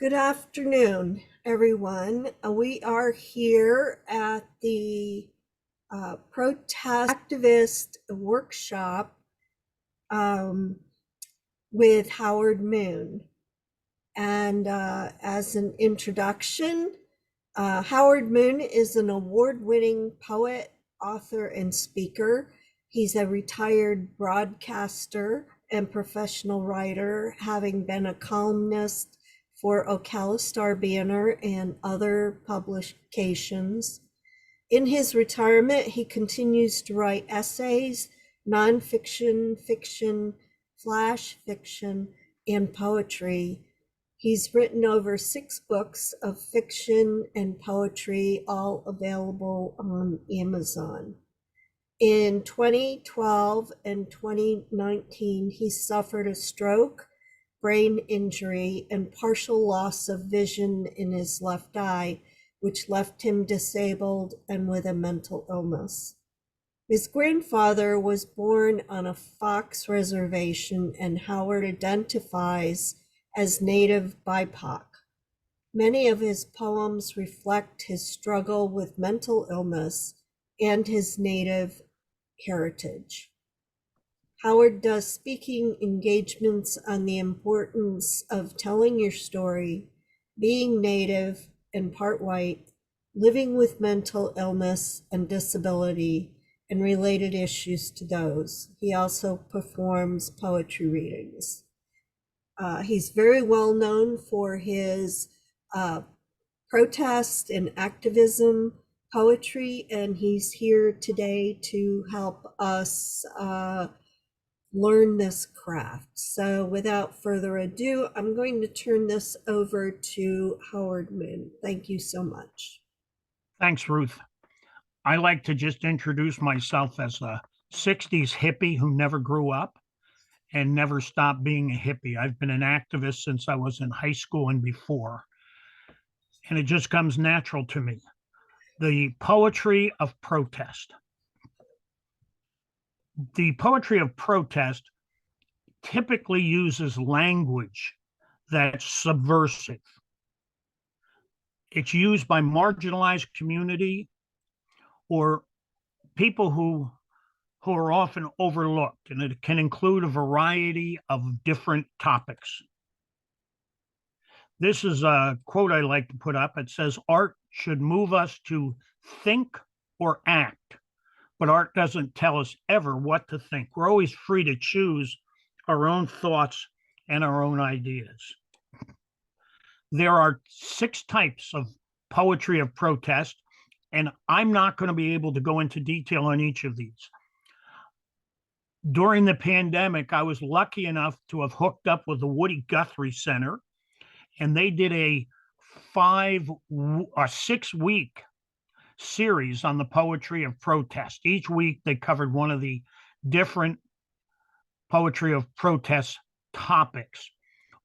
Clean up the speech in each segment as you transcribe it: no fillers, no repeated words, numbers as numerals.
Good afternoon, everyone. We are here at the protest activist workshop with Howard Moon. And as an introduction, Howard Moon is an award-winning poet, author, and speaker. He's a retired broadcaster and professional writer, having been a columnist for Ocala Star Banner and other publications. In his retirement, he continues to write essays, nonfiction, fiction, flash fiction, and poetry. He's written over 6 books of fiction and poetry, all available on Amazon. In 2012 and 2019, he suffered a stroke, brain injury, and partial loss of vision in his left eye, which left him disabled and with a mental illness. His grandfather was born on a Fox reservation, and Howard identifies as Native BIPOC. Many of his poems reflect his struggle with mental illness and his Native heritage. Howard does speaking engagements on the importance of telling your story, being Native and part white, living with mental illness and disability, and related issues to those. He also performs poetry readings. He's very well known for his protest and activism poetry, and he's here today to help us learn this craft. So without further ado, I'm going to turn this over to Howard Moon. Thank you so much. Thanks, Ruth. I like to just introduce myself as a 60s hippie who never grew up and never stopped being a hippie. I've been an activist since I was in high school and before, and it just comes natural to me. The poetry of protest. The poetry of protest typically uses language that's subversive. It's used by marginalized community or people who are often overlooked, and it can include a variety of different topics. This is a quote I like to put up. It says, "Art should move us to think or act, but art doesn't tell us ever what to think. We're always free to choose our own thoughts and our own ideas." There are 6 types of poetry of protest, and I'm not going to be able to go into detail on each of these. During the pandemic, I was lucky enough to have hooked up with the Woody Guthrie Center, and they did a 6-week series on the poetry of protest. Each week they covered one of the different poetry of protest topics.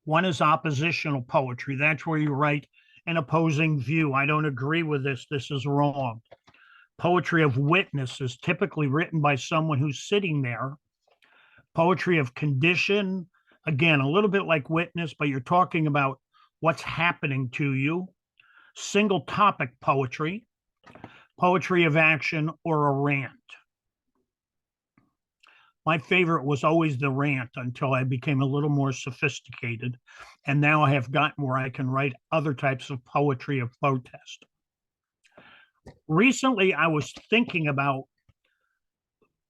One is oppositional poetry. That's where you write an opposing view. I don't agree with this. This is wrong. Poetry of witness is typically written by someone who's sitting there. Poetry of condition, again, a little bit like witness, but you're talking about what's happening to you. Single topic poetry. Poetry of action, or a rant. My favorite was always the rant until I became a little more sophisticated. And now I have gotten where I can write other types of poetry of protest. Recently, I was thinking about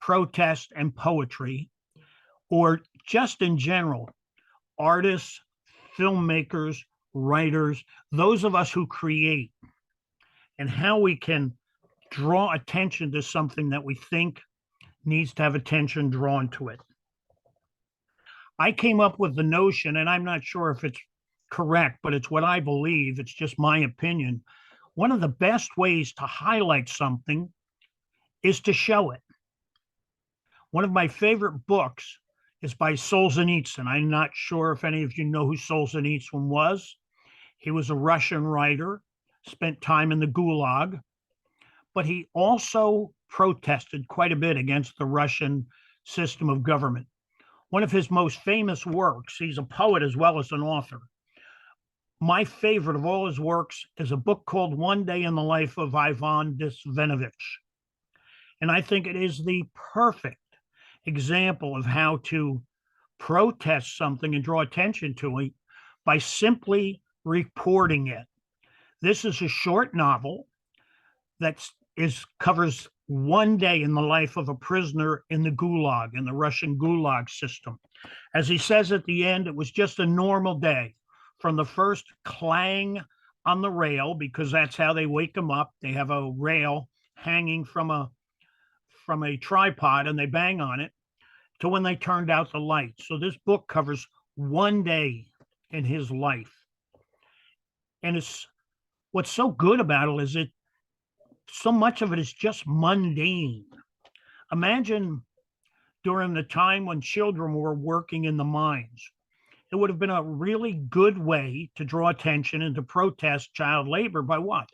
protest and poetry, or just in general, artists, filmmakers, writers, those of us who create, and how we can draw attention to something that we think needs to have attention drawn to it. I came up with the notion, and I'm not sure if it's correct, but it's what I believe. It's just my opinion. One of the best ways to highlight something is to show it. One of my favorite books is by Solzhenitsyn. I'm not sure if any of you know who Solzhenitsyn was. He was a Russian writer, spent time in the Gulag, but he also protested quite a bit against the Russian system of government. One of his most famous works, he's a poet as well as an author, My favorite of all his works is a book called One Day in the Life of Ivan Disvenovich. And I think it is the perfect example of how to protest something and draw attention to it by simply reporting it. This is a short novel that covers one day in the life of a prisoner in the Gulag, in the Russian Gulag system. As he says at the end, it was just a normal day from the first clang on the rail, because that's how they wake them up. They have a rail hanging from a tripod and they bang on it, to when they turned out the lights. So this book covers one day in his life. And it's what's so good about it is it so much of it is just mundane. Imagine during the time when children were working in the mines. It would have been a really good way to draw attention and to protest child labor by what?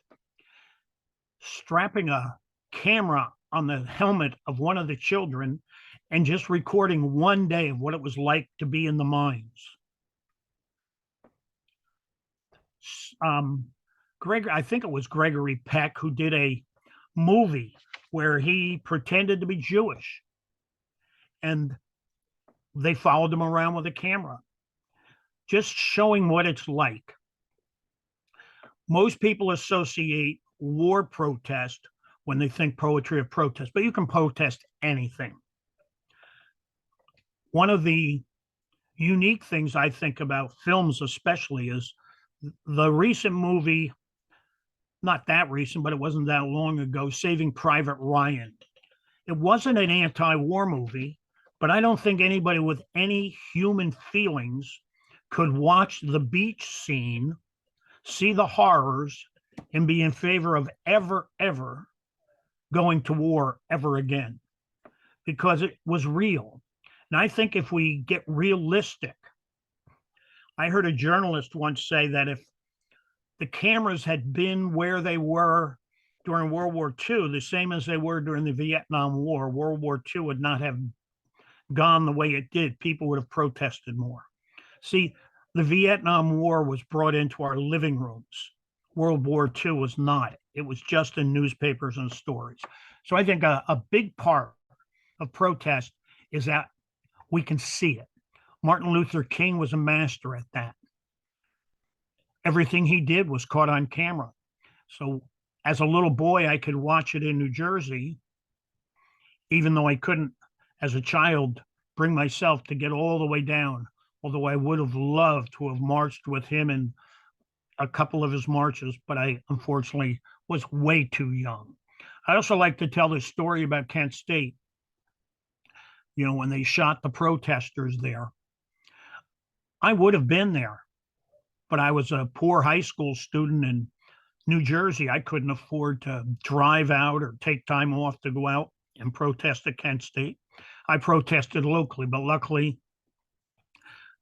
Strapping a camera on the helmet of one of the children and just recording one day of what it was like to be in the mines. I think it was Gregory Peck who did a movie where he pretended to be Jewish and they followed him around with a camera, just showing what it's like. Most people associate war protest when they think poetry of protest, but you can protest anything. One of the unique things I think about films, especially, is the recent movie, not that recent, but it wasn't that long ago, Saving Private Ryan. It wasn't an anti-war movie, but I don't think anybody with any human feelings could watch the beach scene, see the horrors, and be in favor of ever going to war ever again, because it was real. And I think if we get realistic, I heard a journalist once say that if the cameras had been where they were during World War II, the same as they were during the Vietnam War, World War II would not have gone the way it did. People would have protested more. See, the Vietnam War was brought into our living rooms. World War II was not. It was just in newspapers and stories. So I think a big part of protest is that we can see it. Martin Luther King was a master at that. Everything he did was caught on camera. So as a little boy, I could watch it in New Jersey, even though I couldn't, as a child, bring myself to get all the way down, although I would have loved to have marched with him in a couple of his marches, but I unfortunately was way too young. I also like to tell this story about Kent State, when they shot the protesters there. I would have been there, but I was a poor high school student in New Jersey. I couldn't afford to drive out or take time off to go out and protest at Kent State. I protested locally, but luckily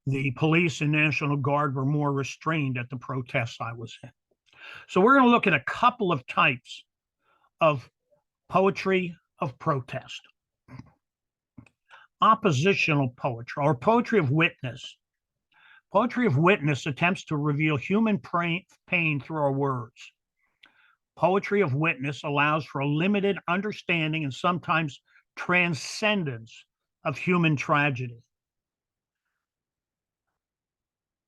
the police and National Guard were more restrained at the protests I was in. So we're going to look at a couple of types of poetry of protest. Oppositional poetry, or poetry of witness. Poetry of witness attempts to reveal human pain through our words. Poetry of witness allows for a limited understanding and sometimes transcendence of human tragedy.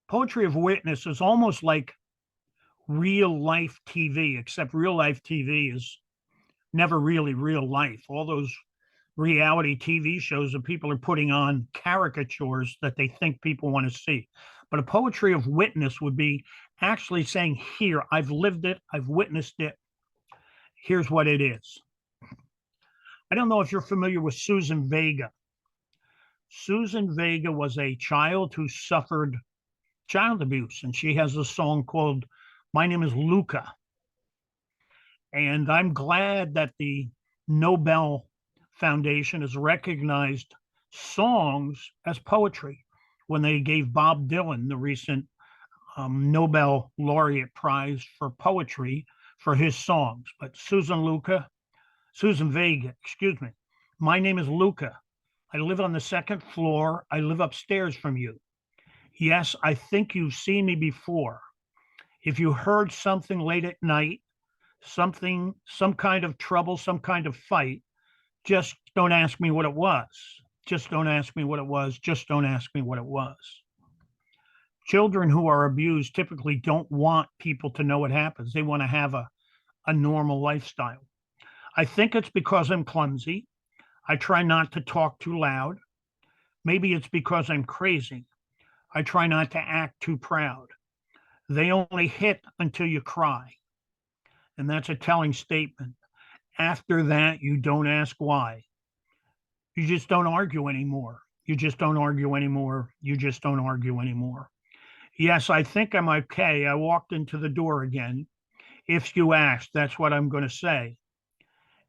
Poetry of witness is almost like real life TV, except real life TV is never really real life. All those reality TV shows that people are putting on caricatures that they think people want to see. But a poetry of witness would be actually saying, here, I've lived it, I've witnessed it, here's what it is. I don't know if you're familiar with Susan Vega. Susan Vega was a child who suffered child abuse, and she has a song called My Name is Luca. And I'm glad that the Nobel Foundation has recognized songs as poetry when they gave Bob Dylan the recent Nobel Laureate Prize for Poetry for his songs. But Susan Vega, My name is Luca. I live on the second floor. I live upstairs from you. Yes, I think you've seen me before. If you heard something late at night, some kind of trouble, some kind of fight, just don't ask me what it was. Just don't ask me what it was. Just don't ask me what it was. Children who are abused typically don't want people to know what happens. They want to have a normal lifestyle. I think it's because I'm clumsy. I try not to talk too loud. Maybe it's because I'm crazy. I try not to act too proud. They only hit until you cry. And that's a telling statement. After that, you don't ask why. You just don't argue anymore. You just don't argue anymore. You just don't argue anymore. Yes, I think I'm okay. I walked into the door again. If you ask, that's what I'm going to say.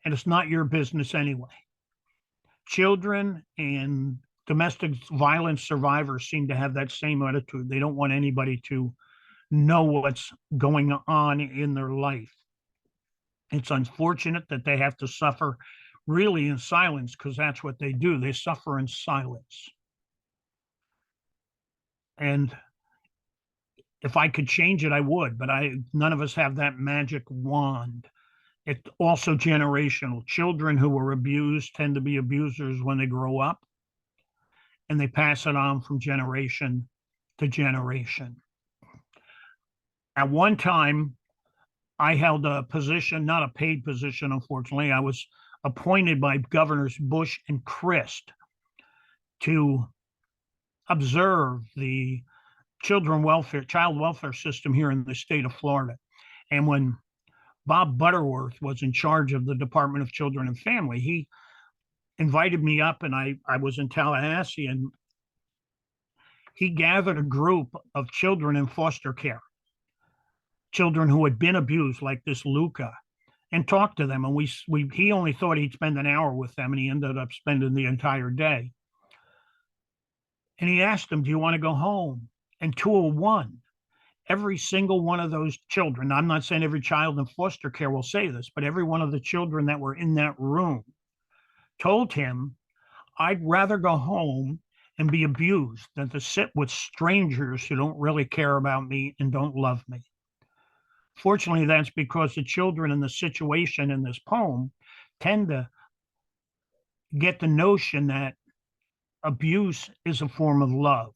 And it's not your business anyway. Children and domestic violence survivors seem to have that same attitude. They don't want anybody to know what's going on in their life. It's unfortunate that they have to suffer really in silence, because that's what they do. They suffer in silence. And if I could change it, I would, but none of us have that magic wand. It's also generational. Children who were abused tend to be abusers when they grow up, and they pass it on from generation to generation. At one time, I held a position, not a paid position, unfortunately. I was appointed by Governors Bush and Crist to observe the child welfare system here in the state of Florida. And when Bob Butterworth was in charge of the Department of Children and Family, he invited me up, and I was in Tallahassee, and he gathered a group of children in foster care, children who had been abused, like this Luca, and talked to them. And he only thought he'd spend an hour with them, and he ended up spending the entire day. And he asked them, "Do you want to go home?" And 201, every single one of those children, I'm not saying every child in foster care will say this, but every one of the children that were in that room told him, "I'd rather go home and be abused than to sit with strangers who don't really care about me and don't love me." Fortunately, that's because the children in the situation in this poem tend to get the notion that abuse is a form of love.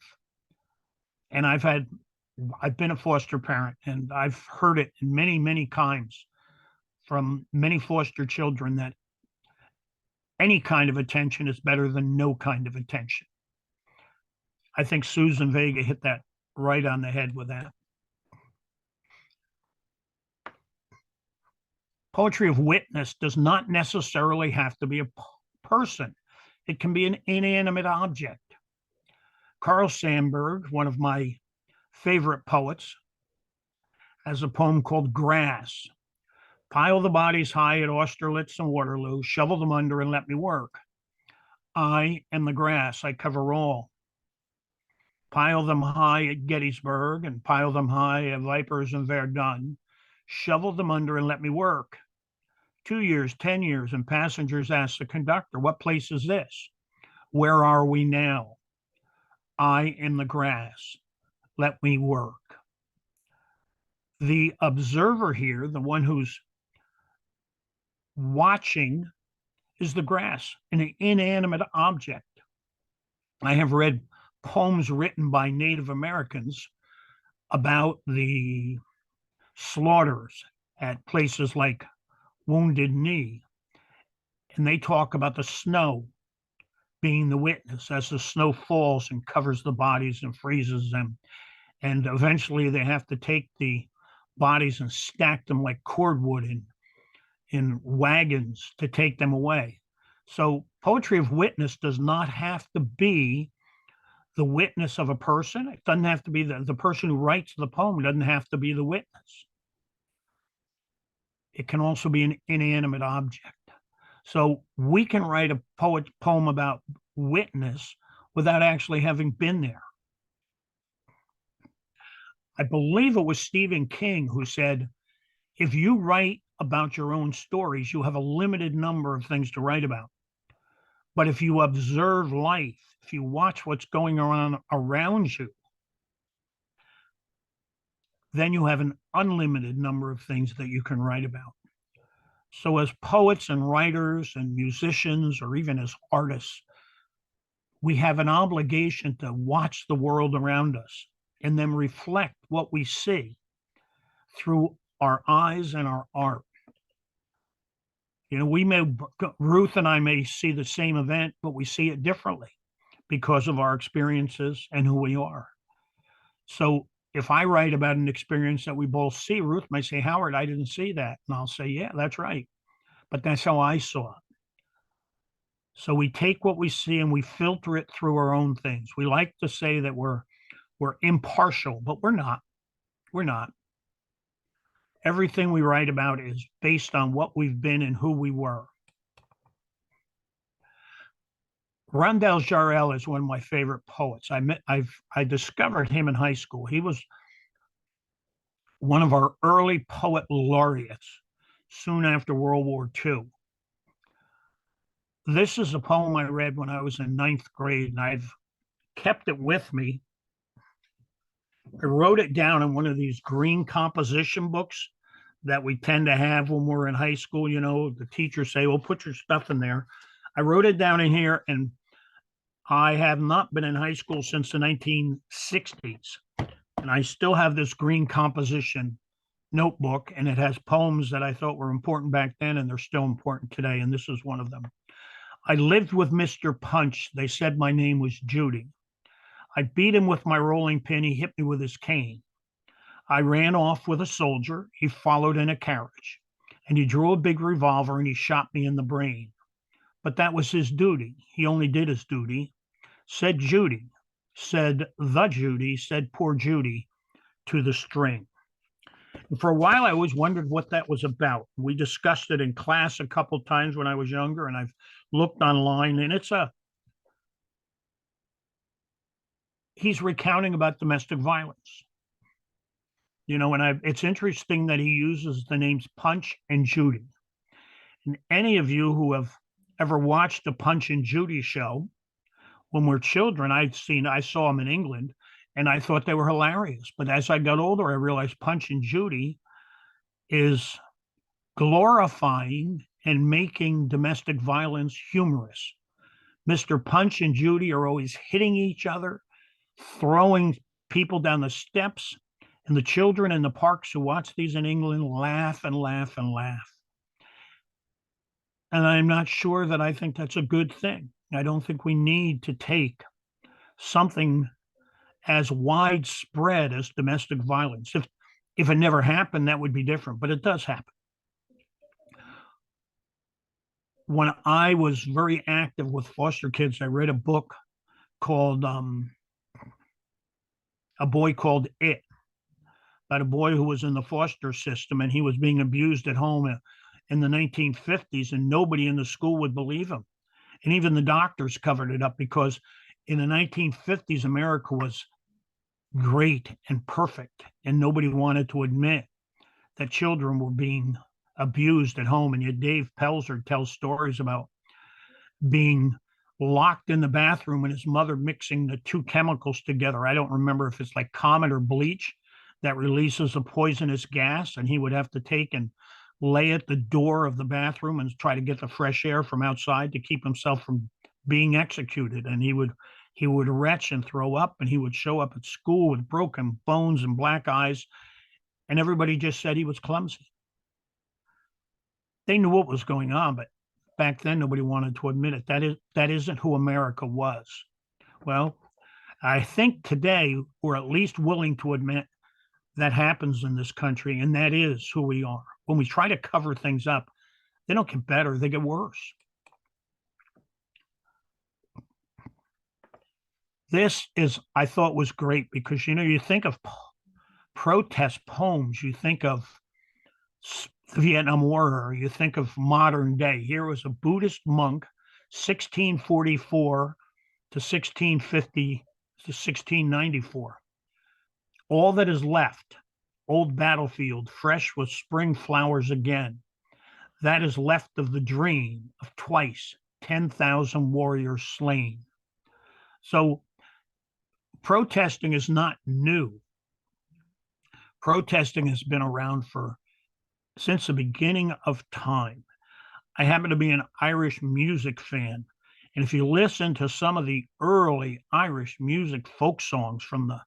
And I've been a foster parent, and I've heard it many, many times from many foster children that any kind of attention is better than no kind of attention. I think Susan Vega hit that right on the head with that. Poetry of witness does not necessarily have to be a person. It can be an inanimate object. Carl Sandburg, one of my favorite poets, has a poem called Grass. Pile the bodies high at Austerlitz and Waterloo, shovel them under and let me work. I am the grass, I cover all. Pile them high at Gettysburg and pile them high at Vipers and Verdun. Shovel them under and let me work. 2 years, 10 years, and passengers ask the conductor, "What place is this? Where are we now? I am the grass. Let me work." The observer here, the one who's watching, is the grass, an inanimate object. I have read poems written by Native Americans about the slaughters at places like Wounded Knee, and they talk about the snow being the witness as the snow falls and covers the bodies and freezes them. And eventually they have to take the bodies and stack them like cordwood in wagons to take them away. So poetry of witness does not have to be the witness of a person. It doesn't have to be the person who writes the poem doesn't have to be the witness. It can also be an inanimate object. So we can write a poem about witness without actually having been there. I believe it was Stephen King who said, if you write about your own stories, you have a limited number of things to write about. But if you observe life, if you watch what's going on around you, then you have an unlimited number of things that you can write about. So, as poets and writers and musicians, or even as artists, we have an obligation to watch the world around us and then reflect what we see through our eyes and our art. You know, Ruth and I may see the same event, but we see it differently because of our experiences and who we are. So if I write about an experience that we both see, Ruth may say, Howard, I didn't see that. And I'll say, yeah, that's right. But that's how I saw it. So we take what we see and we filter it through our own things. We like to say that we're impartial, but we're not. We're not. Everything we write about is based on what we've been and who we were. Rondell Jarrell is one of my favorite poets. I discovered him in high school. He was one of our early poet laureates soon after World War II. This is a poem I read when I was in ninth grade, and I've kept it with me. I wrote it down in one of these green composition books that we tend to have when we're in high school. You know, the teachers say, well, put your stuff in there. I wrote it down in here, and I have not been in high school since the 1960s. And I still have this green composition notebook, and it has poems that I thought were important back then, and they're still important today. And this is one of them. I lived with Mr. Punch. They said my name was Judy. I beat him with my rolling pin. He hit me with his cane. I ran off with a soldier. He followed in a carriage, and he drew a big revolver and he shot me in the brain. But that was his duty. He only did his duty. Said Judy, said the Judy, said poor Judy to the string. And for a while, I always wondered what that was about. We discussed it in class a couple times when I was younger, and I've looked online, and he's recounting about domestic violence. You know, and it's interesting that he uses the names Punch and Judy. And any of you who have ever watched the Punch and Judy show, when we're children, I saw them in England, and I thought they were hilarious. But as I got older, I realized Punch and Judy is glorifying and making domestic violence humorous. Mr. Punch and Judy are always hitting each other, throwing people down the steps, and the children in the parks who watch these in England laugh and laugh and laugh. And I'm not sure that I think that's a good thing. I don't think we need to take something as widespread as domestic violence. If it never happened, that would be different, but it does happen. When I was very active with foster kids, I read a book called A Boy Called It, about a boy who was in the foster system and he was being abused at home in the 1950s, and nobody in the school would believe him. And even the doctors covered it up because in the 1950s, America was great and perfect, and nobody wanted to admit that children were being abused at home. And yet Dave Pelzer tells stories about being locked in the bathroom and his mother mixing the two chemicals together. I don't remember if it's like Comet or bleach that releases a poisonous gas, and he would have to take and lay at the door of the bathroom and try to get the fresh air from outside to keep himself from being executed. And he would retch and throw up, and he would show up at school with broken bones and black eyes, and everybody just said he was clumsy. They knew what was going on, but back then nobody wanted to admit it. That isn't who America was. Well, I think today we're at least willing to admit that happens in this country, and that is who we are. When we try to cover things up, they don't get better, they get worse. This I thought was great because, you know, you think of protest poems, you think of the Vietnam War, or you think of modern day. Here was a Buddhist monk, 1644 to 1650 to 1694. All that is left, old battlefield, fresh with spring flowers again. That is left of the dream of twice 10,000 warriors slain. So protesting is not new. Protesting has been around since the beginning of time. I happen to be an Irish music fan. And if you listen to some of the early Irish music folk songs from the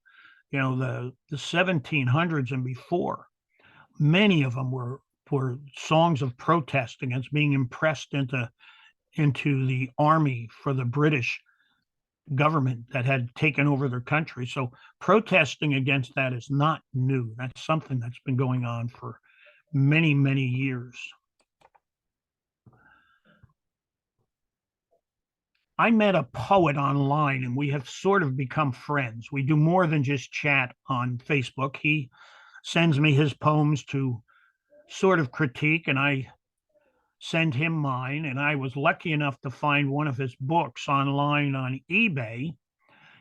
1700s and before, many of them were songs of protest against being impressed into the army for the British government that had taken over their country. So protesting against that is not new. That's something that's been going on for many, many years. I met a poet online and we have sort of become friends. We do more than just chat on Facebook. He sends me his poems to sort of critique, and I send him mine. And I was lucky enough to find one of his books online on eBay.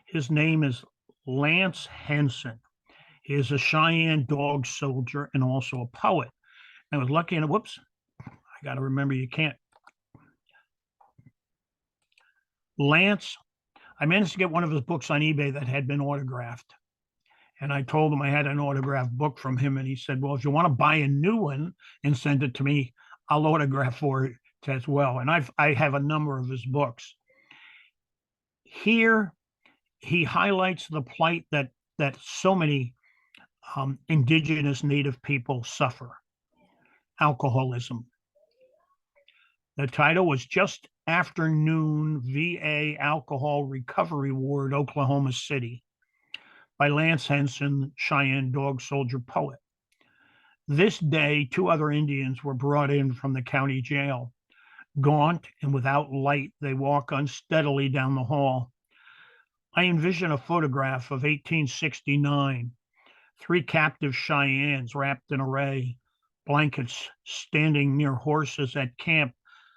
His name is Lance Henson. He is a Cheyenne dog soldier and also a poet. I was lucky enough. Whoops, I got to remember you can't. Lance, I managed to get one of his books on eBay that had been autographed. And I told him I had an autographed book from him. And he said, well, if you want to buy a new one and send it to me, I'll autograph for it as well. And I have a number of his books. Here, he highlights the plight that so many indigenous Native people suffer: alcoholism. The title was Just After Noon VA Alcohol Recovery Ward, Oklahoma City, by Lance Henson, Cheyenne dog soldier poet. This day, 2 other Indians were brought in from the county jail. Gaunt and without light, they walk unsteadily down the hall. I envision a photograph of 1869, 3 captive Cheyennes wrapped in array, blankets standing near horses at Camp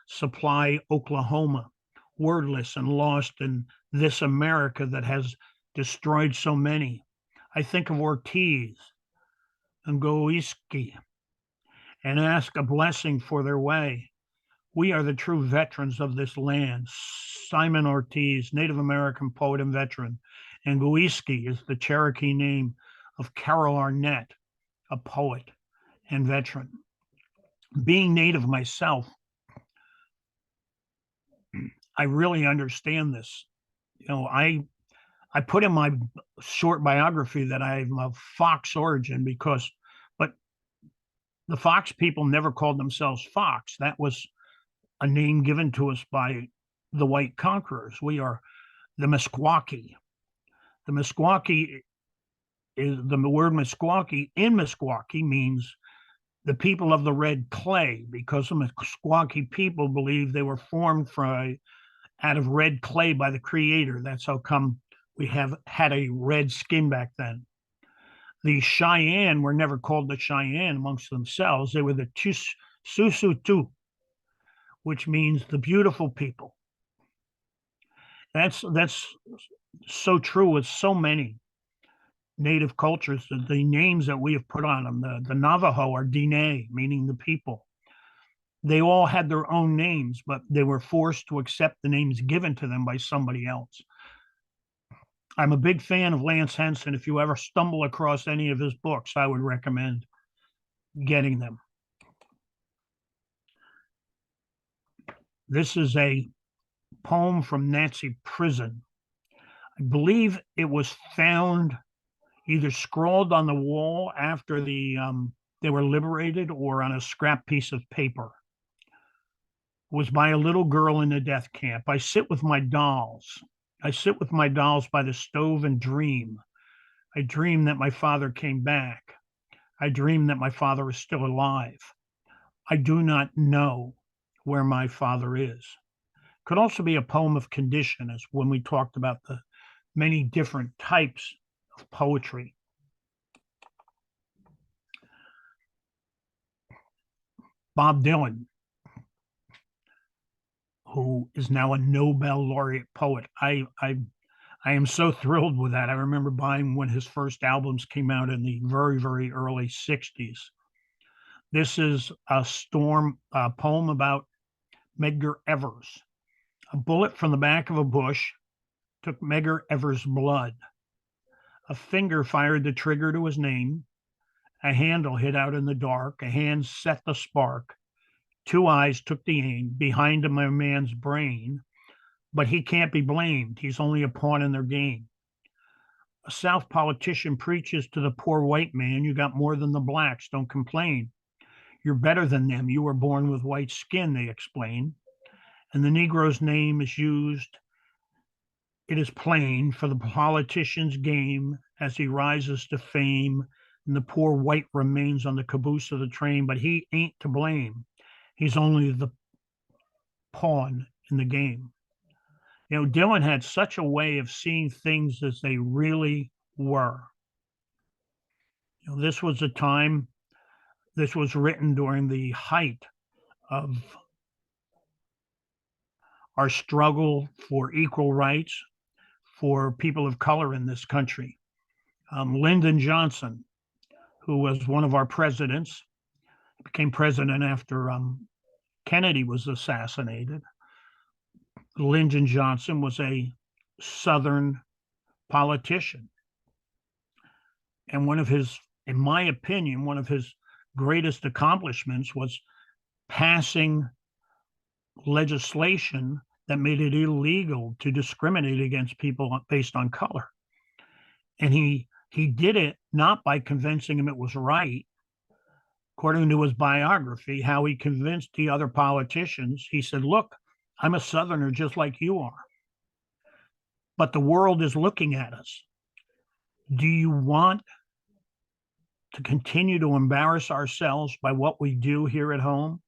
Supply, Oklahoma, wordless and lost in this America that has destroyed so many. I think of Ortiz and Goiski and ask a blessing for their way. We are the true veterans of this land. Simon Ortiz, Native American poet and veteran, and Goiski is the Cherokee name of Carol Arnett, a poet and veteran. Being Native myself, I really understand this. I put in my short biography that I'm of Fox origin but the Fox people never called themselves Fox. That was a name given to us by the white conquerors. We are the Meskwaki. The Meskwaki is the word Meskwaki in Meskwaki means the people of the red clay, because the Meskwaki people believe they were formed out of red clay by the creator. That's how come we have had a red skin back then. The Cheyenne were never called the Cheyenne amongst themselves. They were the Susutu, which means the beautiful people. That's so true with so many Native cultures. The names that we have put on them, the Navajo are Diné, meaning the people. They all had their own names, but they were forced to accept the names given to them by somebody else. I'm a big fan of Lance Henson. If you ever stumble across any of his books, I would recommend getting them. This is a poem from Nazi prison. I believe it was found either scrawled on the wall after they were liberated or on a scrap piece of paper. It was by a little girl in the death camp. I sit with my dolls. I sit with my dolls by the stove and dream. I dream that my father came back. I dream that my father is still alive. I do not know where my father is. Could also be a poem of condition, as when we talked about the many different types of poetry. Bob Dylan, who is now a Nobel laureate poet. I am so thrilled with that. I remember buying when his first albums came out in the very, very early 60s. This is a poem about Medgar Evers. A bullet from the back of a bush took Medgar Evers' blood. A finger fired the trigger to his name. A handle hid out in the dark. A hand set the spark. Two eyes took the aim. Behind him, a man's brain. But he can't be blamed. He's only a pawn in their game. A South politician preaches to the poor white man, you got more than the blacks, don't complain. You're better than them. You were born with white skin, they explain. And the Negro's name is used. It is plain for the politician's game as he rises to fame, and the poor white remains on the caboose of the train, but he ain't to blame. He's only the pawn in the game. You know, Dylan had such a way of seeing things as they really were. You know, this was a time, this was written during the height of our struggle for equal rights for people of color in this country. Lyndon Johnson, who was one of our presidents, became president after Kennedy was assassinated. Lyndon Johnson was a Southern politician. And one of his, in my opinion, one of his greatest accomplishments was passing legislation that made it illegal to discriminate against people based on color. And he did it not by convincing him it was right. According to his biography, how he convinced the other politicians, he said, look, I'm a Southerner just like you are. But the world is looking at us. Do you want to continue to embarrass ourselves by what we do here at home?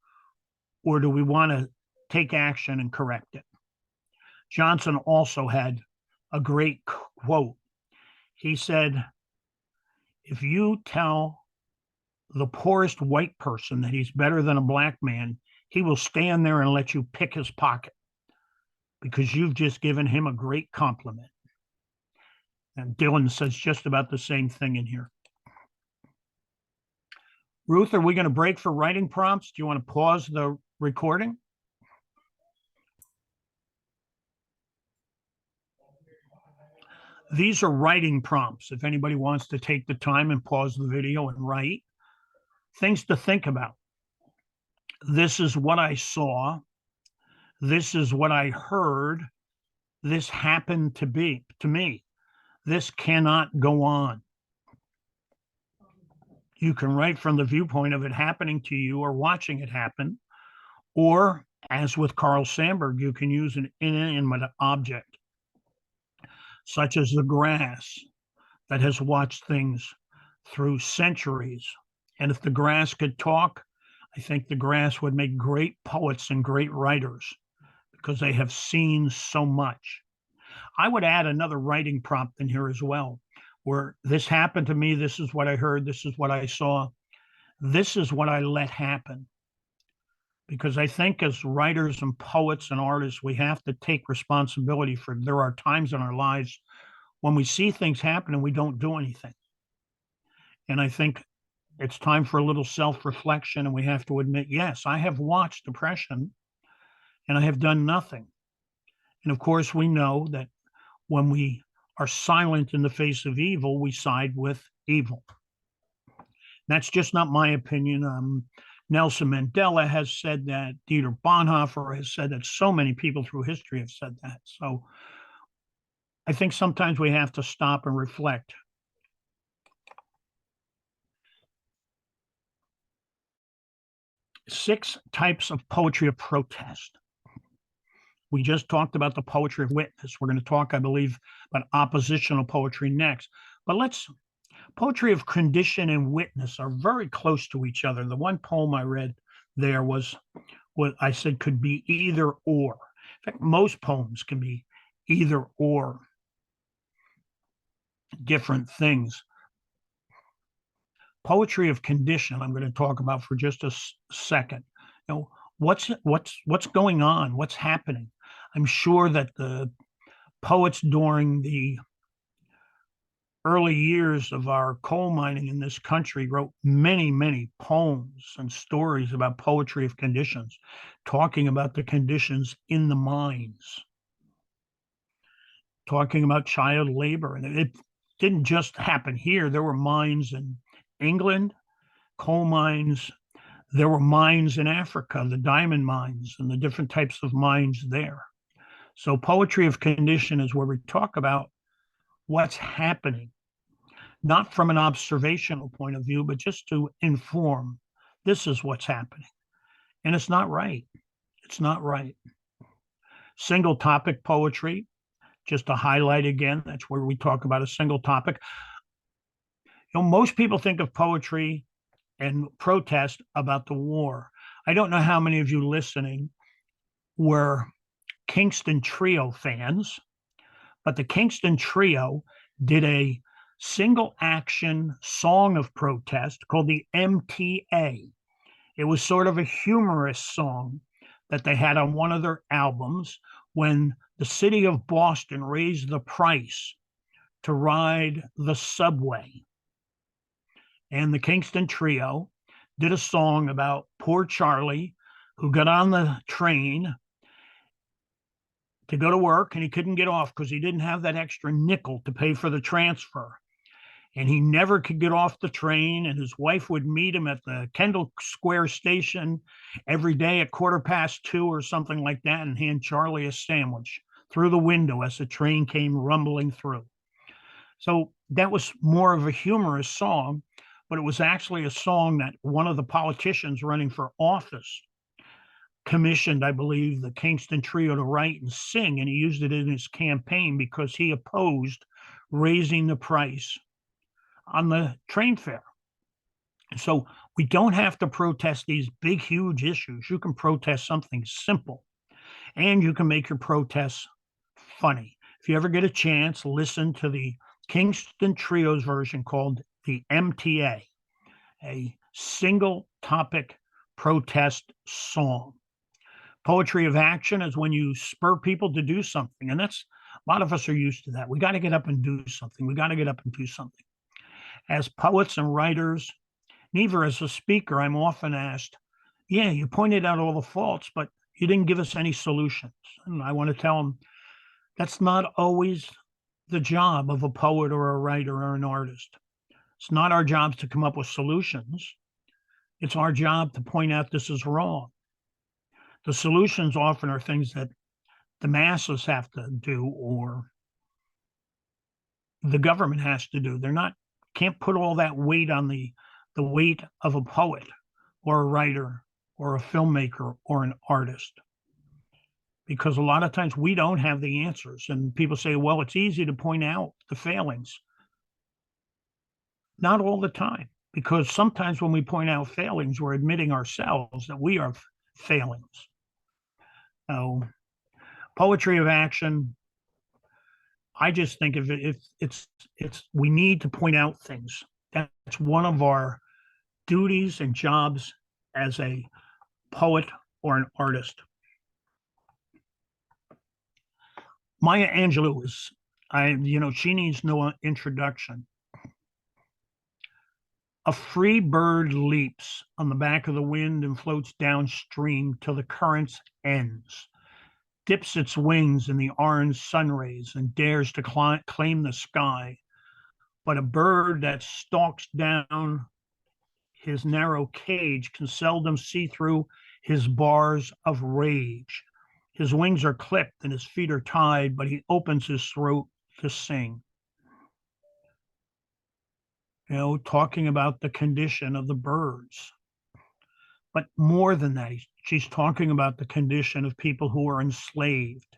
Or do we want to take action and correct it? Johnson also had a great quote. He said, if you tell the poorest white person that he's better than a black man, he will stand there and let you pick his pocket because you've just given him a great compliment. And Dylan says just about the same thing in here. Ruth, are we going to break for writing prompts? Do you want to pause the recording? These are writing prompts. If anybody wants to take the time and pause the video and write, things to think about. This is what I saw. This is what I heard. This happened to me. This cannot go on. You can write from the viewpoint of it happening to you or watching it happen, or as with Carl Sandburg, you can use an inanimate object, such as the grass that has watched things through centuries. And if the grass could talk, I think the grass would make great poets and great writers because they have seen so much. I would add another writing prompt in here as well, where this happened to me, this is what I heard, this is what I saw, this is what I let happen. Because I think as writers and poets and artists, we have to take responsibility for there are times in our lives when we see things happen and we don't do anything. And I think it's time for a little self-reflection, and we have to admit, yes, I have watched oppression and I have done nothing. And of course, we know that when we are silent in the face of evil, we side with evil. That's just not my opinion. Nelson Mandela has said that. Dieter Bonhoeffer has said that. So many people through history have said that. So I think sometimes we have to stop and reflect. Six types of poetry of protest. We just talked about the poetry of witness. We're going to talk, I believe, about oppositional poetry next. But poetry of condition and witness are very close to each other. The one poem I read there was what I said could be either or. In fact, most poems can be either or, different things. Poetry of condition, I'm going to talk about for just a second. You know, what's going on? What's happening? I'm sure that the poets during the early years of our coal mining in this country wrote many, many poems and stories about poetry of conditions, talking about the conditions in the mines, talking about child labor. And it didn't just happen here. There were mines in England, coal mines. There were mines in Africa, the diamond mines and the different types of mines there. So poetry of condition is where we talk about what's happening, not from an observational point of view, but just to inform this is what's happening. And it's not right. It's not right. Single topic poetry, just to highlight again, that's where we talk about a single topic. Most people think of poetry and protest about the war. I don't know how many of you listening were Kingston Trio fans, but the Kingston Trio did a single action song of protest called the MTA. It was sort of a humorous song that they had on one of their albums when the city of Boston raised the price to ride the subway. And the Kingston Trio did a song about poor Charlie who got on the train to go to work and he couldn't get off because he didn't have that extra nickel to pay for the transfer. And he never could get off the train. And his wife would meet him at the Kendall Square station every day at 2:15 or something like that and hand Charlie a sandwich through the window as the train came rumbling through. So that was more of a humorous song, but it was actually a song that one of the politicians running for office commissioned, I believe, the Kingston Trio to write and sing, and he used it in his campaign because he opposed raising the price on the train fare. And so we don't have to protest these big, huge issues. You can protest something simple, and you can make your protests funny. If you ever get a chance, listen to the Kingston Trio's version called the MTA, a single topic protest song. Poetry of action is when you spur people to do something. And that's a lot of us are used to that. We got to get up and do something. We got to get up and do something. As poets and writers, neither as a speaker, I'm often asked, yeah, you pointed out all the faults, but you didn't give us any solutions. And I want to tell them that's not always the job of a poet or a writer or an artist. It's not our job to come up with solutions. It's our job to point out this is wrong. The solutions often are things that the masses have to do or the government has to do. They're not, can't put all that weight on the weight of a poet or a writer or a filmmaker or an artist. Because a lot of times we don't have the answers. And people say, well, it's easy to point out the failings. Not all the time, because sometimes when we point out failings, we're admitting ourselves that we are failings. So, poetry of action, I just think of it, it's we need to point out things. That's one of our duties and jobs as a poet or an artist. Maya Angelou is, she needs no introduction. A free bird leaps on the back of the wind and floats downstream till the current's ends, dips its wings in the orange sun rays and dares to claim the sky. But a bird that stalks down his narrow cage can seldom see through his bars of rage. His wings are clipped and his feet are tied, but he opens his throat to sing. Talking about the condition of the birds. But more than that, she's talking about the condition of people who are enslaved.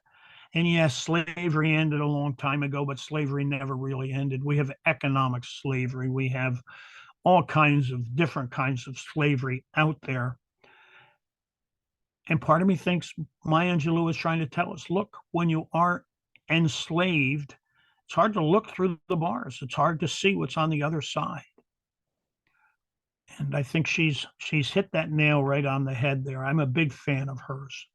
And yes, slavery ended a long time ago, but slavery never really ended. We have economic slavery. We have all kinds of different kinds of slavery out there. And part of me thinks Maya Angelou is trying to tell us, look, when you are enslaved, it's hard to look through the bars. It's hard to see what's on the other side. And I think she's hit that nail right on the head there. I'm a big fan of hers.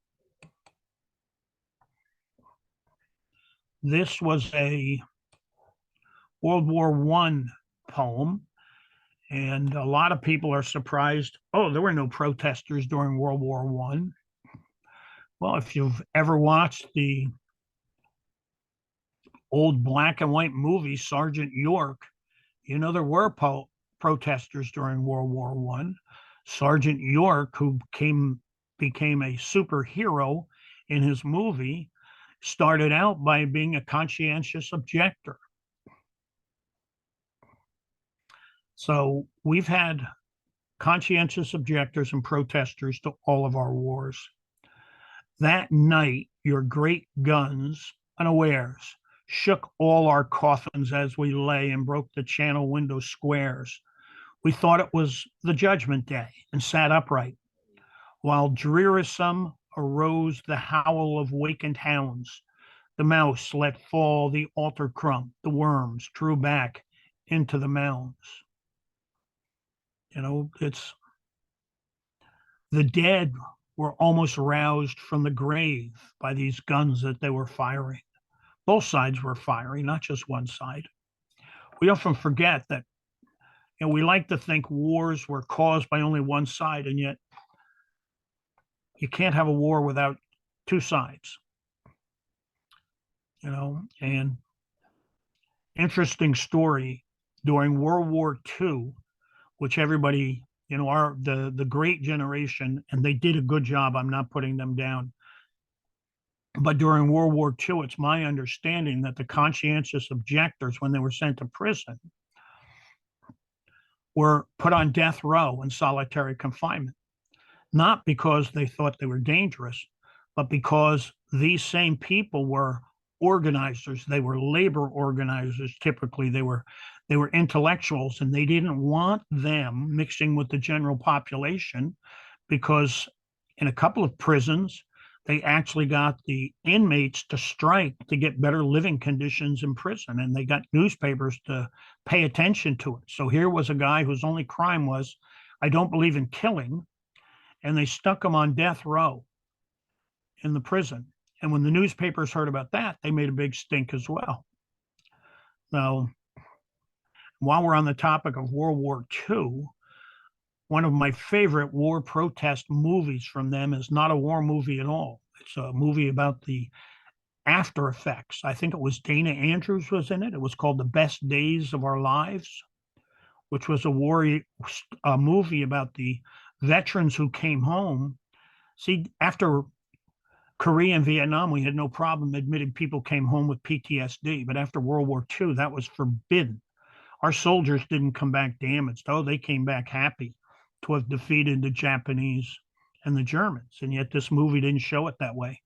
This was a World War I poem. And a lot of people are surprised. Oh, there were no protesters during World War I. Well, if you've ever watched the old black and white movie, Sergeant York, there were protesters during World War I. Sergeant York, who became a superhero in his movie, started out by being a conscientious objector. So we've had conscientious objectors and protesters to all of our wars. That night, your great guns, unawares, shook all our coffins as we lay and broke the channel window squares. We thought it was the judgment day and sat upright, while drearisome arose the howl of wakened hounds. The mouse let fall the altar crumb, the worms drew back into the mounds. It's the dead were almost roused from the grave by these guns that they were firing. Both sides were firing, not just one side. We often forget that, we like to think wars were caused by only one side, and yet you can't have a war without two sides. And interesting story, during World War II, which everybody, the great generation, and they did a good job. I'm not putting them down. But during World War II, it's my understanding that the conscientious objectors, when they were sent to prison, were put on death row in solitary confinement, not because they thought they were dangerous, but because these same people were organizers. They were labor organizers. Typically, they were intellectuals, and they didn't want them mixing with the general population, because in a couple of prisons, they actually got the inmates to strike to get better living conditions in prison, and they got newspapers to pay attention to it. So here was a guy whose only crime was, I don't believe in killing, and they stuck him on death row in the prison. And when the newspapers heard about that, they made a big stink as well. Now, while we're on the topic of World War II, one of my favorite war protest movies from them is not a war movie at all. It's a movie about the after effects. I think it was Dana Andrews was in it. It was called The Best Days of Our Lives, which was a movie about the veterans who came home. See, after Korea and Vietnam, we had no problem admitting people came home with PTSD, but after World War II, that was forbidden. Our soldiers didn't come back damaged. Oh, they came back happy to have defeated the Japanese and the Germans. And yet this movie didn't show it that way.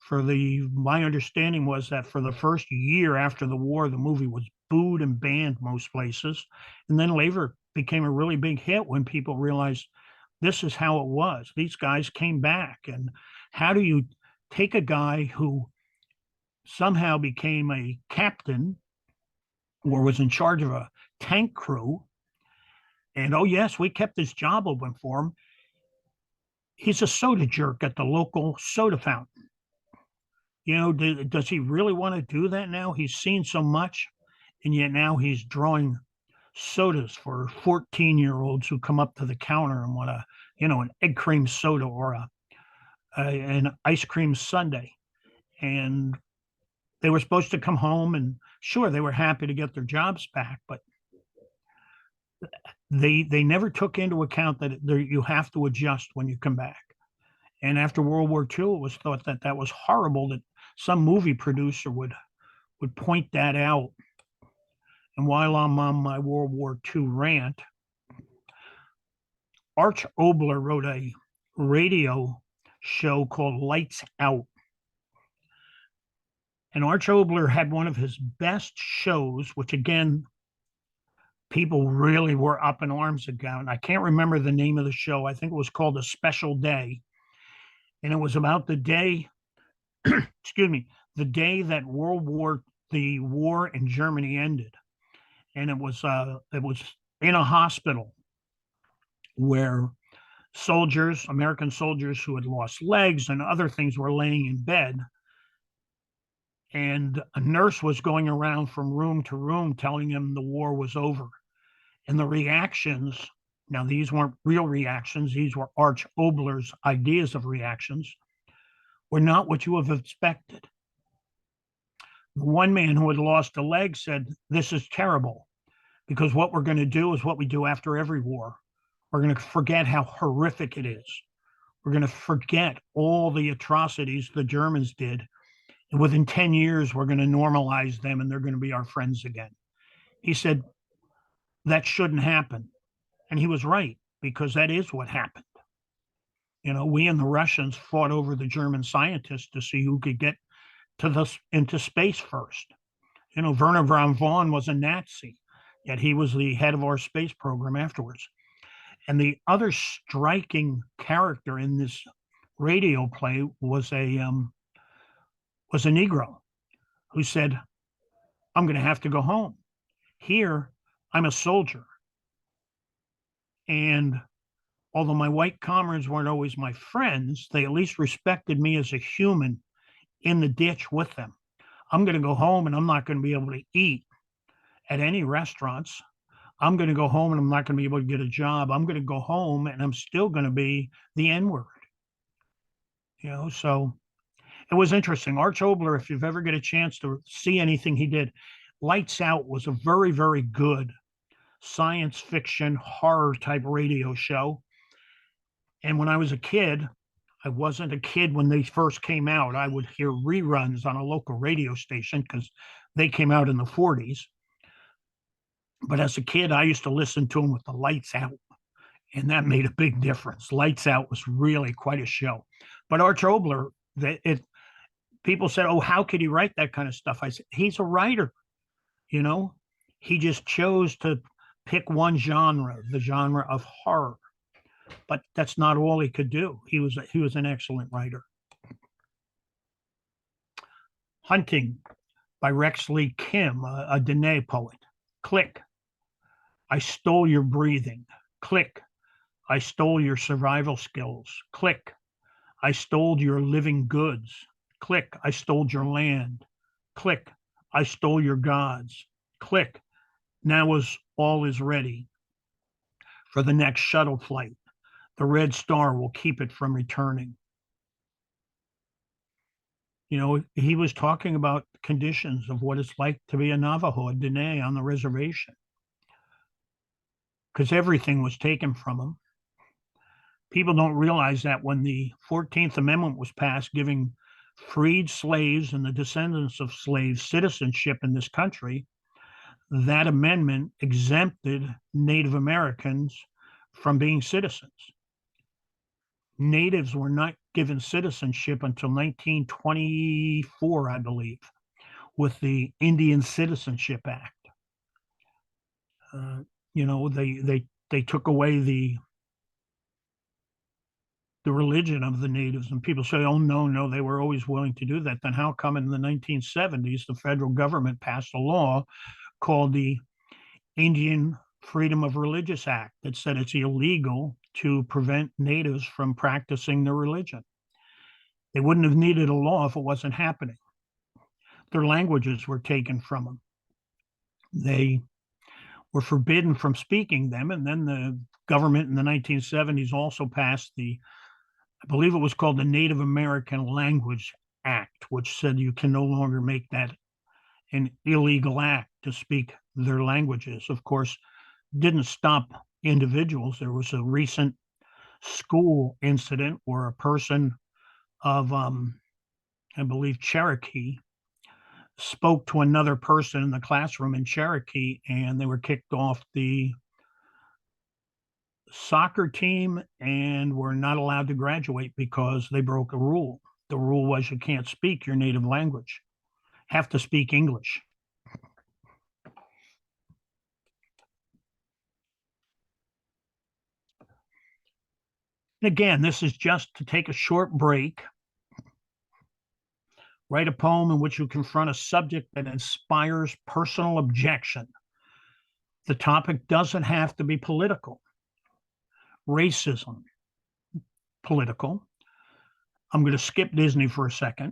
My understanding was that for the first year after the war, the movie was booed and banned most places. And then later became a really big hit when people realized this is how it was. These guys came back. And how do you take a guy who somehow became a captain or was in charge of a tank crew, and oh yes, we kept his job open for him. He's a soda jerk at the local soda fountain. Does he really want to do that now? He's seen so much, and yet now he's drawing sodas for 14-year-olds who come up to the counter and want an egg cream soda or an ice cream sundae. And they were supposed to come home, and sure, they were happy to get their jobs back, but they never took into account that you have to adjust when you come back. And after World War II, it was thought that that was horrible, that some movie producer would point that out. And while I'm on my World War II rant, Arch Obler wrote a radio show called Lights Out. And Arch Obler had one of his best shows, which again, people really were up in arms about. I can't remember the name of the show. I think it was called A Special Day. And it was about the day, excuse me, the day that the war in Germany ended. And it was in a hospital where American soldiers who had lost legs and other things were laying in bed. And a nurse was going around from room to room telling them the war was over. And the reactions, now these weren't real reactions, these were Arch Obler's ideas of reactions, were not what you have expected. The one man who had lost a leg said, "This is terrible." because what we're going to do is what we do after every war. We're going to forget how horrific it is. We're going to forget all the atrocities the Germans did. And within 10 years, we're going to normalize them and they're going to be our friends again. He said, that shouldn't happen. And he was right, because that is what happened. We and the Russians fought over the German scientists to see who could get into space first. Werner von Braun was a Nazi, yet he was the head of our space program afterwards. And the other striking character in this radio play was a Negro who said, I'm going to have to go home. Here, I'm a soldier. And although my white comrades weren't always my friends, they at least respected me as a human in the ditch with them. I'm going to go home and I'm not going to be able to eat at any restaurants. I'm going to go home and I'm not going to be able to get a job. I'm going to go home and I'm still going to be the N-word. So it was interesting. Arch Oboler, if you've ever get a chance to see anything he did, Lights Out was a very, very good science fiction horror type radio show. And when I was a kid, I wasn't a kid when they first came out. I would hear reruns on a local radio station because they came out in the 40s. But as a kid, I used to listen to them with the lights out, and that made a big difference. Lights Out was really quite a show. But Arch Oboler, people said, oh, how could he write that kind of stuff? I said, he's a writer. He just chose to pick one genre, the genre of horror. But that's not all he could do. He was an excellent writer. Hunting by Rex Lee Kim, a Dene poet. Click. I stole your breathing. Click. I stole your survival skills. Click. I stole your living goods. Click. I stole your land. Click. I stole your gods. Click. Now all is ready for the next shuttle flight. The red star will keep it from returning. He was talking about conditions of what it's like to be a Navajo, a Dene on the reservation, because everything was taken from them. People don't realize that when the 14th Amendment was passed, giving freed slaves and the descendants of slaves citizenship in this country, that amendment exempted Native Americans from being citizens. Natives were not given citizenship until 1924, I believe, with the Indian Citizenship Act. They took away the religion of the natives, and people say, oh, no, they were always willing to do that. Then how come in the 1970s, the federal government passed a law called the Indian Freedom of Religious Act that said it's illegal to prevent natives from practicing their religion? They wouldn't have needed a law if it wasn't happening. Their languages were taken from them. They were forbidden from speaking them. And then the government in the 1970s also passed I believe it was called the Native American Language Act, which said you can no longer make that an illegal act to speak their languages. Of course, didn't stop individuals. There was a recent school incident where a person of, I believe, Cherokee spoke to another person in the classroom in Cherokee, and they were kicked off the soccer team and were not allowed to graduate because they broke a rule. The rule was you can't speak your native language, have to speak English. And again, this is just to take a short break. Write a poem in which you confront a subject that inspires personal objection. The topic doesn't have to be political. Racism, political. I'm going to skip Disney for a second.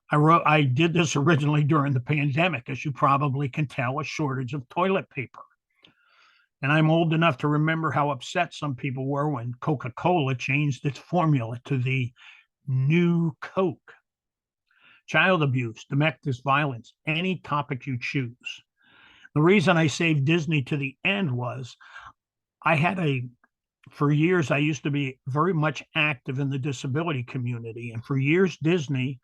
I did this originally during the pandemic, as you probably can tell, a shortage of toilet paper. And I'm old enough to remember how upset some people were when Coca-Cola changed its formula to the new Coke. Child abuse, domestic violence, any topic you choose. The reason I saved Disney to the end was I had for years, I used to be very much active in the disability community. And for years, Disney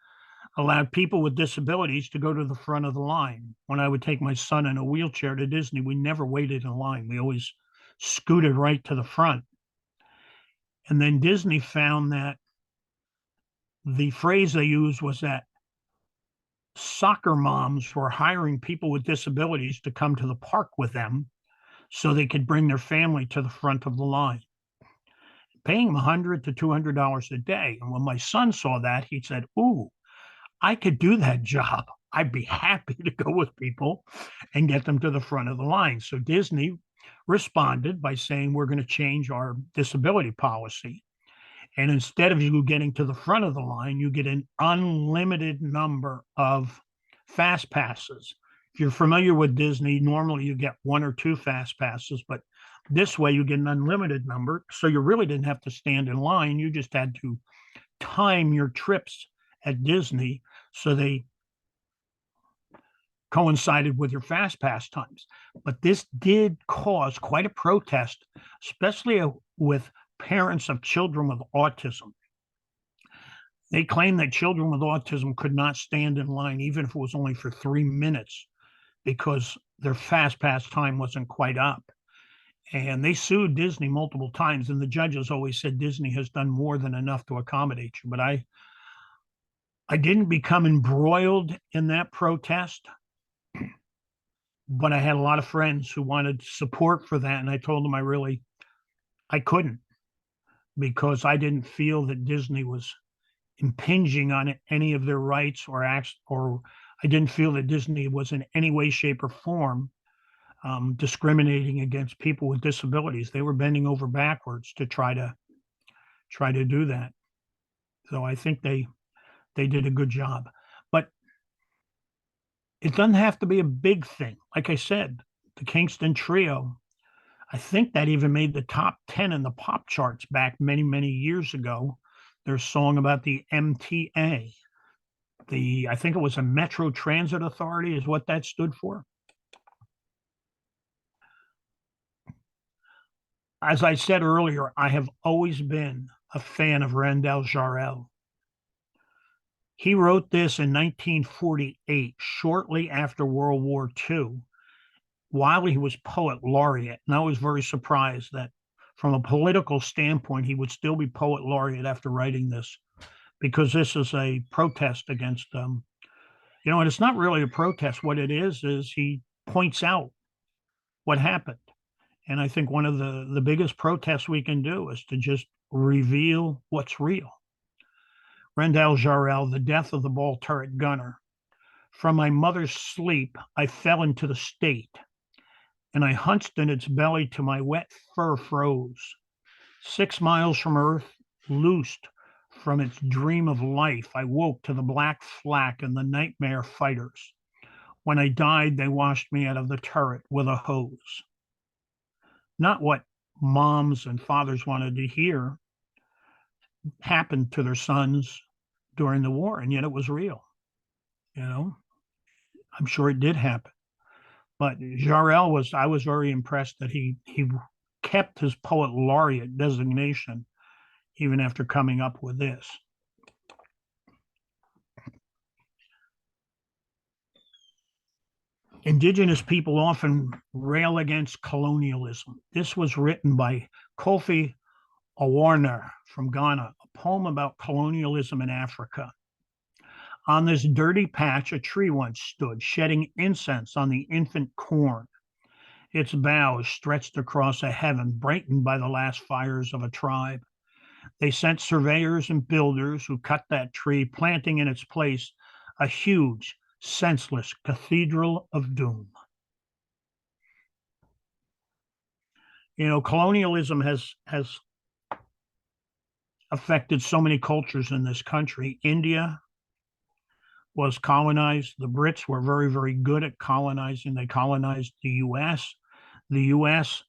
allowed people with disabilities to go to the front of the line. When I would take my son in a wheelchair to Disney, we never waited in line. We always scooted right to the front. And then Disney found that the phrase they used was that soccer moms were hiring people with disabilities to come to the park with them so they could bring their family to the front of the line, paying them $100 to $200 a day. And when my son saw that, he said, "Ooh, I could do that job. I'd be happy to go with people and get them to the front of the line." So Disney responded by saying, "We're going to change our disability policy. And instead of you getting to the front of the line, you get an unlimited number of fast passes." If you're familiar with Disney, normally you get one or two fast passes, but this way you get an unlimited number. So you really didn't have to stand in line. You just had to time your trips at Disney so they coincided with your fast pass times. But this did cause quite a protest, especially with parents of children with autism. They claimed that children with autism could not stand in line, even if it was only for 3 minutes, because their fast pass time wasn't quite up. And they sued Disney multiple times, and the judges always said Disney has done more than enough to accommodate you. But I didn't become embroiled in that protest, but I had a lot of friends who wanted support for that, and I told them I couldn't, because I didn't feel that Disney was impinging on any of their rights or acts, or I didn't feel that Disney was in any way, shape, or form discriminating against people with disabilities. They were bending over backwards to try to do that. So I think they did a good job. But it doesn't have to be a big thing. Like I said, the Kingston Trio, I think that even made the top 10 in the pop charts back many, many years ago. Their song about the MTA, I think it was a Metro Transit Authority is what that stood for. As I said earlier, I have always been a fan of Randall Jarrell. He wrote this in 1948, shortly after World War II, while he was poet laureate. And I was very surprised that from a political standpoint, he would still be poet laureate after writing this, because this is a protest against and it's not really a protest. What it is he points out what happened. And I think one of the biggest protests we can do is to just reveal what's real. Randall Jarrell, The Death of the Ball Turret Gunner. From my mother's sleep, I fell into the state, and I hunched in its belly till my wet fur froze. 6 miles from Earth, loosed from its dream of life, I woke to the black flak and the nightmare fighters. When I died, they washed me out of the turret with a hose. Not what moms and fathers wanted to hear happened to their sons during the war, and yet it was real. I'm sure it did happen. But I was very impressed that he kept his poet laureate designation even after coming up with this. Indigenous people often rail against colonialism. This was written by Kofi Awarner from Ghana, a poem about colonialism in Africa. On this dirty patch, a tree once stood, shedding incense on the infant corn. Its boughs stretched across a heaven brightened by the last fires of a tribe. They sent surveyors and builders who cut that tree, planting in its place a huge, senseless cathedral of doom. Colonialism has affected so many cultures in this country. India was colonized. The Brits were very, very good at colonizing. They colonized the U.S. The U.S.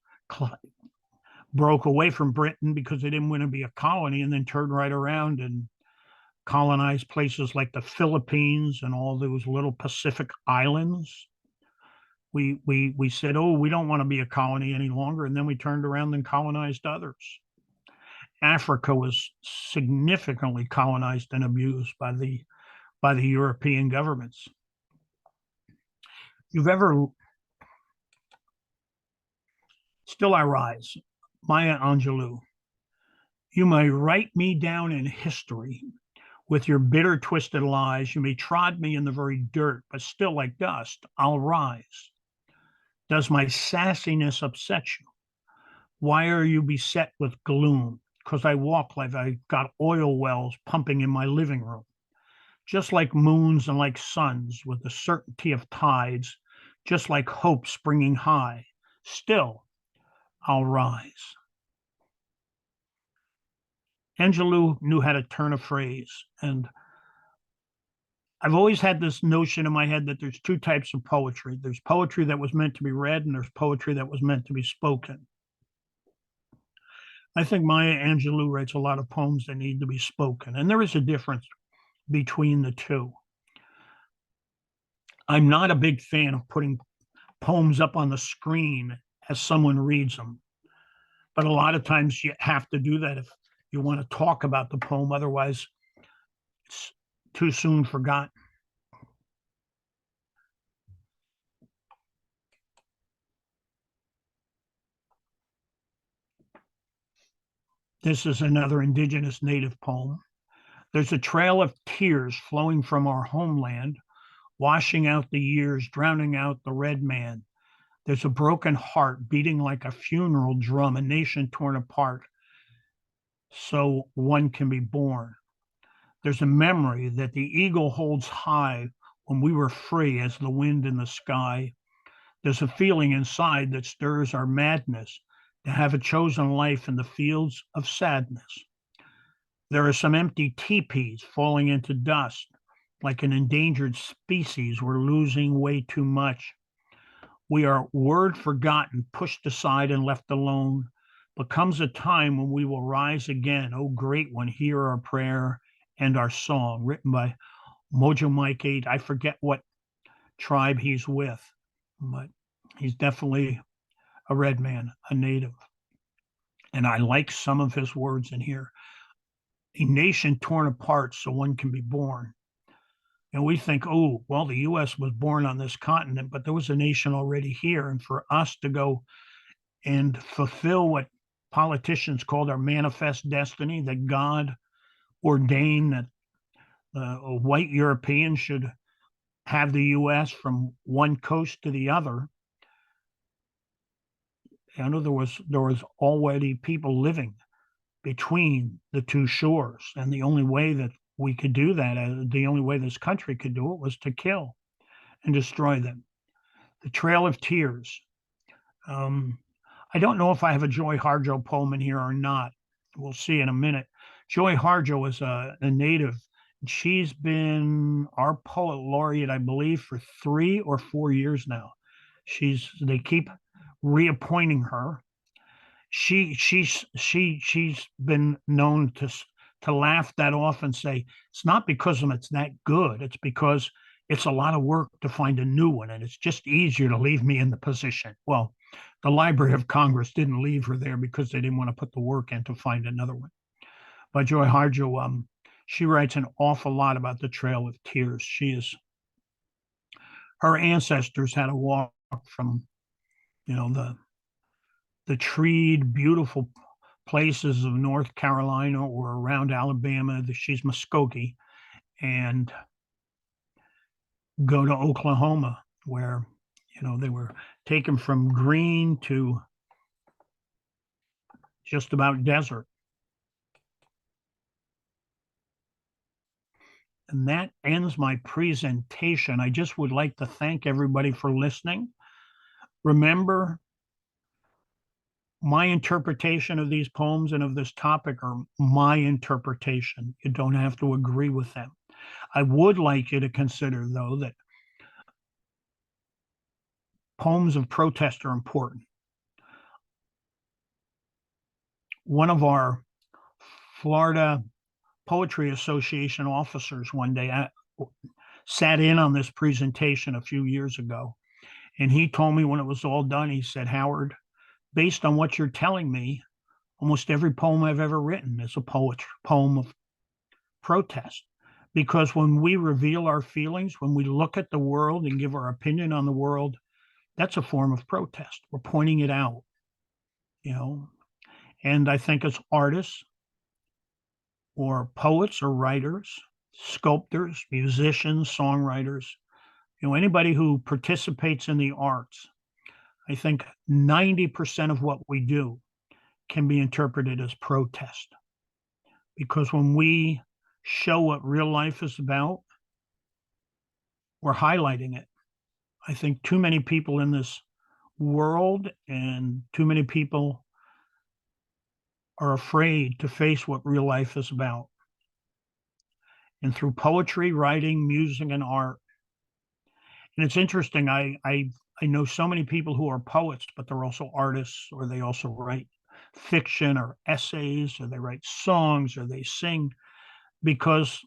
broke away from Britain because they didn't want to be a colony, and then turned right around and colonized places like the Philippines and all those little Pacific islands. We said, oh, we don't want to be a colony any longer, and then we turned around and colonized others. Africa was significantly colonized and abused by the European governments. You've ever Still I rise, Maya Angelou. You may write me down in history with your bitter, twisted lies. You may trod me in the very dirt, but still, like dust, I'll rise. Does my sassiness upset you? Why are you beset with gloom? Because I walk like I got oil wells pumping in my living room, just like moons and like suns, with the certainty of tides, just like hope springing high. Still, I'll rise. Angelou knew how to turn a phrase, and I've always had this notion in my head that there's two types of poetry. There's poetry that was meant to be read, and there's poetry that was meant to be spoken. I think Maya Angelou writes a lot of poems that need to be spoken, and there is a difference between the two. I'm not a big fan of putting poems up on the screen as someone reads them, but a lot of times you have to do that if you want to talk about the poem. Otherwise, it's too soon forgotten. This is another indigenous native poem. There's a trail of tears flowing from our homeland, washing out the years, drowning out the red man. There's a broken heart beating like a funeral drum, a nation torn apart so one can be born. There's a memory that the eagle holds high when we were free as the wind in the sky. There's a feeling inside that stirs our madness to have a chosen life in the fields of sadness. There are some empty teepees falling into dust. Like an endangered species, we're losing way too much. We are word forgotten, pushed aside and left alone. But comes a time when we will rise again. Oh, great one, hear our prayer and our song, written by Mojo Mike 8. I forget what tribe he's with, but he's definitely a red man, a native. And I like some of his words in here. A nation torn apart so one can be born. And we think, oh, well, the US was born on this continent, but there was a nation already here. And for us to go and fulfill what politicians called our manifest destiny, that God ordained that a white European should have the US from one coast to the other. I know there was already people living between the two shores, and the only way that we could do that, the only way this country could do it, was to kill and destroy them. The Trail of Tears. I don't know if I have a Joy Harjo poem in here or not. We'll see in a minute. Joy Harjo is a native. She's been our poet laureate, I believe, for 3 or 4 years now. They keep reappointing her. She's been known to laugh that off and say it's not because it's that good. It's because it's a lot of work to find a new one, and it's just easier to leave me in the position. Well, the Library of Congress didn't leave her there because they didn't want to put the work in to find another one. But Joy Harjo, she writes an awful lot about the Trail of Tears. Her ancestors had to walk from, the treed, beautiful places of North Carolina or around Alabama. She's Muskogee, and go to Oklahoma, where they were taken from green to just about desert. And that ends my presentation. I just would like to thank everybody for listening. Remember, my interpretation of these poems and of this topic are my interpretation. You don't have to agree with them. I would like you to consider, though, that poems of protest are important. One of our Florida Poetry Association officers one day sat in on this presentation a few years ago, And he told me when it was all done, he said, Howard, based on what you're telling me, almost every poem I've ever written is a poem of protest. Because when we reveal our feelings, when we look at the world and give our opinion on the world, that's a form of protest. We're pointing it out, you know. And I think as artists or poets or writers, sculptors, musicians, songwriters, anybody who participates in the arts, I think 90% of what we do can be interpreted as protest. Because when we show what real life is about, we're highlighting it. I think too many people in this world and too many people are afraid to face what real life is about. And through poetry, writing, music, and art, and it's interesting, I know so many people who are poets, but they're also artists, or they also write fiction or essays, or they write songs, or they sing, because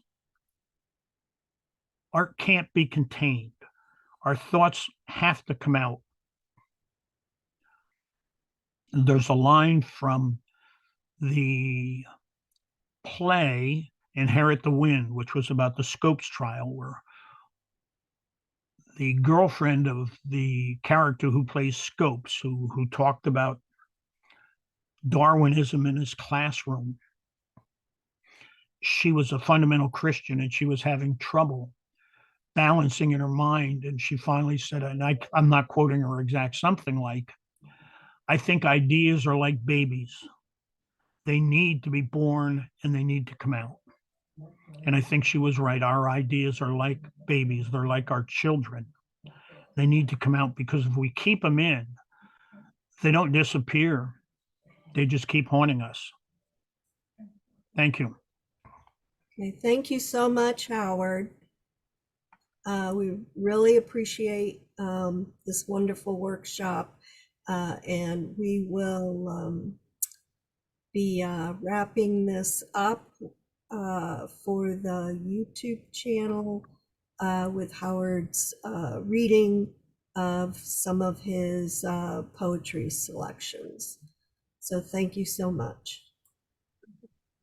art can't be contained. Our thoughts have to come out. There's a line from the play Inherit the Wind, which was about the Scopes trial, where the girlfriend of the character who plays Scopes, who talked about Darwinism in his classroom, she was a fundamental Christian and she was having trouble balancing in her mind. And she finally said, and I'm not quoting her exact, something like, I think ideas are like babies. They need to be born and they need to come out. And I think she was right. Our ideas are like babies. They're like our children. They need to come out, because if we keep them in, they don't disappear. They just keep haunting us. Thank you. Okay, thank you so much, Howard. We really appreciate this wonderful workshop, and we will be wrapping this up for the YouTube channel with Howard's reading of some of his poetry selections. So thank you so much.